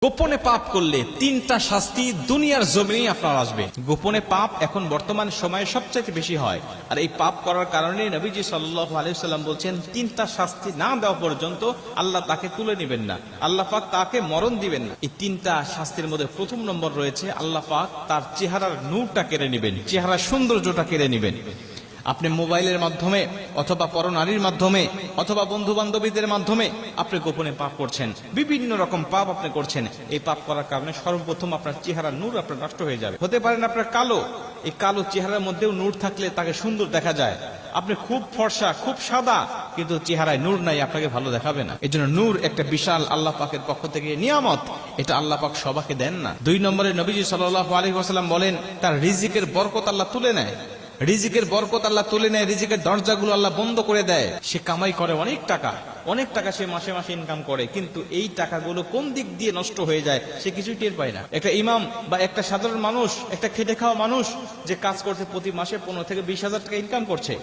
গোপনে পাপ করলে তিনটা শাস্তি দুনিয়ার জমিনেই আপনার আসবে। গোপনে পাপ এখন বর্তমান সময়ে সবচেয়ে বেশি হয়, আর এই পাপ করার কারণে নবীজি সাল্লাল্লাহু আলাইহি ওয়াসাল্লাম বলছেন তিনটা শাস্তি না দেওয়া পর্যন্ত আল্লাহ তাকে তুলে নেবেন না, আল্লাহ পাক তাকে মরণ দিবেন না। এই তিনটা শাস্তির মধ্যে প্রথম নম্বর রয়েছে আল্লাহ পাক তার চেহারার নূরটা কেড়ে নেবেন, চেহারার সৌন্দর্যটা কেড়ে নেবেন। আপনি মোবাইলের মাধ্যমে অথবা পরনারীর মাধ্যমে অথবা বন্ধু বান্ধবীদের মাধ্যমে আপনি গোপনে পাপ করছেন, বিভিন্ন রকম পাপ আপনি করছেন। এই পাপ করার কারণে সর্বপ্রথম আপনার চেহারার নূর আপনার নষ্ট হয়ে যাবে। হতে পারেন আপনার কালো, এই কালো চেহারার মধ্যেও নূর থাকলে তাকে সুন্দর দেখা যায়। আপনি খুব ফর্সা, খুব সাদা, কিন্তু চেহারায় নূর নাই, আপনাকে ভালো দেখাবে না। এই জন্য নূর একটা বিশাল আল্লাহ পাকের পক্ষ থেকে নিয়ামত, এটা আল্লাহ পাক সবাইকে দেন না। 2 নম্বরে নবীজি সাল্লাল্লাহু আলাইহি ওয়াসাল্লাম বলেন তার রিজিকের বরকত আল্লাহ তুলে নেয়, রিজিকের বরকত আল্লাহ তুলে নেয়, রিজিকের দরজাগুলো আল্লাহ বন্ধ করে দেয়। সে কামাই করে অনেক টাকা, অনেক টাকা সে মাসে মাসে ইনকাম করে, কিন্তু এই টাকাগুলো কোন দিক দিয়ে নষ্ট হয়ে যায় সে কিছুই টের পায় না। একটা ইমাম বা একটা সাধারণ মানুষ, একটা খেটে খাওয়া মানুষ যে কাজ করছে, প্রতি মাসে 15 থেকে 20 হাজার টাকা ইনকাম করছে,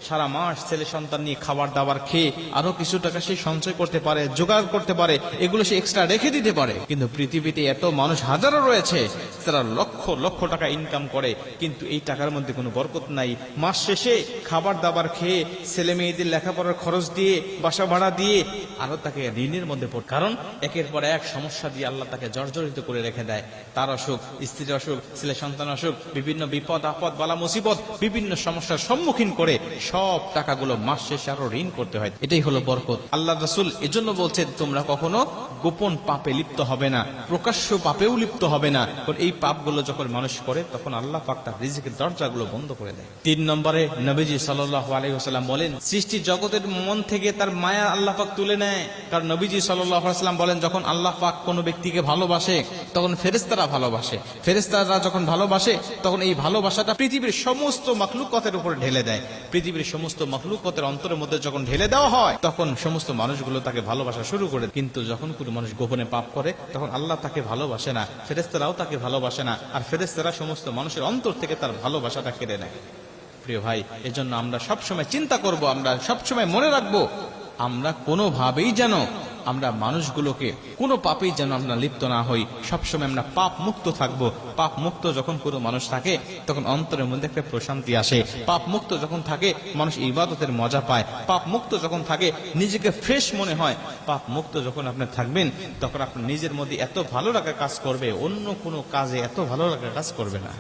সারা মাস ছেলে সন্তান নিয়ে খাবার দাবার খেয়ে আরো কিছু টাকা সে সঞ্চয় করতে পারে, জোগাড় করতে পারে, এগুলো সে এক্সট্রা রেখে দিতে পারে। কিন্তু পৃথিবীতে এত মানুষ হাজারো রয়েছে তারা লক্ষ লক্ষ টাকা ইনকাম করে, কিন্তু এই টাকার মধ্যে কোনো বরকত নাই। মাস শেষে খাবার দাবার খেয়ে ছেলে মেয়েদের লেখাপড়ার খরচ দিয়ে, বাসা ভাড়া দিয়ে আরো তাকে ঋণের মধ্যে পড়ে। কারণ একের পর এক সমস্যা দিয়ে আল্লাহ তাকে জর্জরিত করে রেখে দেয়। তার অসুখ, স্ত্রীর অসুখ, ছেলে সন্তান অসুখ, বিভিন্ন বিপদ আপদ বালা মুসিবত, বিভিন্ন সমস্যার সম্মুখীন করে সব টাকাগুলো মাস শেষে আরো ঋণ করতে হয়। এটাই হলো বরকত। আল্লাহ রাসূল এজন্য বলছেন তোমরা কখনো গোপন পাপে লিপ্ত হবে না, প্রকাশ্য পাপেও লিপ্ত হবে না। কারণ এই পাপগুলো যখন মানুষ করে তখন আল্লাহ পাক তার রিজিকের দরজাগুলো বন্ধ করে দেয়। 3 নম্বরে নবীজি সাল্লাল্লাহু আলাইহি ওয়াসাল্লাম বলেন সৃষ্টি জগতের মন থেকে তার মায়া আল্লাহ পাক তুলে নেয়। কারণ নবীজি সাল্লাল্লাহু আলাইহি ওয়াসাল্লাম বলেন যখন আল্লাহ পাক কোনো ব্যক্তিকে ভালোবাসে তখন ফেরেশতারা ভালোবাসে, ফেরেশতারা যখন ভালোবাসে তখন এই ভালোবাসাটা পৃথিবীর সমস্ত মাখলুকাতের উপর ঢেলে দেয়। পৃথিবীর সমস্ত মাখলুকাতের অন্তরের মধ্যে যখন ঢেলে দেওয়া হয় তখন সমস্ত মানুষগুলো তাকে ভালোবাসা শুরু করে। কিন্তু যখন কোনো মানুষ গোপনে পাপ করে তখন আল্লাহ তাকে ভালোবাসে না, ফেরেশতারাও তাকে ভালোবাসে না, আর ফেরেশতারা সমস্ত মানুষের অন্তর থেকে তার ভালোবাসাটা কেড়ে নেয়। প্রিয় ভাই, এজন্য আমরা সবসময় চিন্তা করব, আমরা সবসময় মনে রাখবো আমরা কোনোভাবেই যেন আমরা মানুষগুলোকে কোনো পাপেই যেন আমরা লিপ্ত না হই। সবসময় আমরা পাপ মুক্ত থাকবো। পাপ মুক্ত যখন কোনো মানুষ থাকে তখন অন্তরের মধ্যে একটা প্রশান্তি আসে। পাপ মুক্ত যখন থাকে মানুষ ইবাদতের মজা পায়। পাপ মুক্ত যখন থাকে নিজেকে ফ্রেশ মনে হয়। পাপ মুক্ত যখন আপনি থাকবেন তখন আপনার নিজের মধ্যে এত ভালো লাগা কাজ করবে, অন্য কোনো কাজে এত ভালো লাগা কাজ করবে না।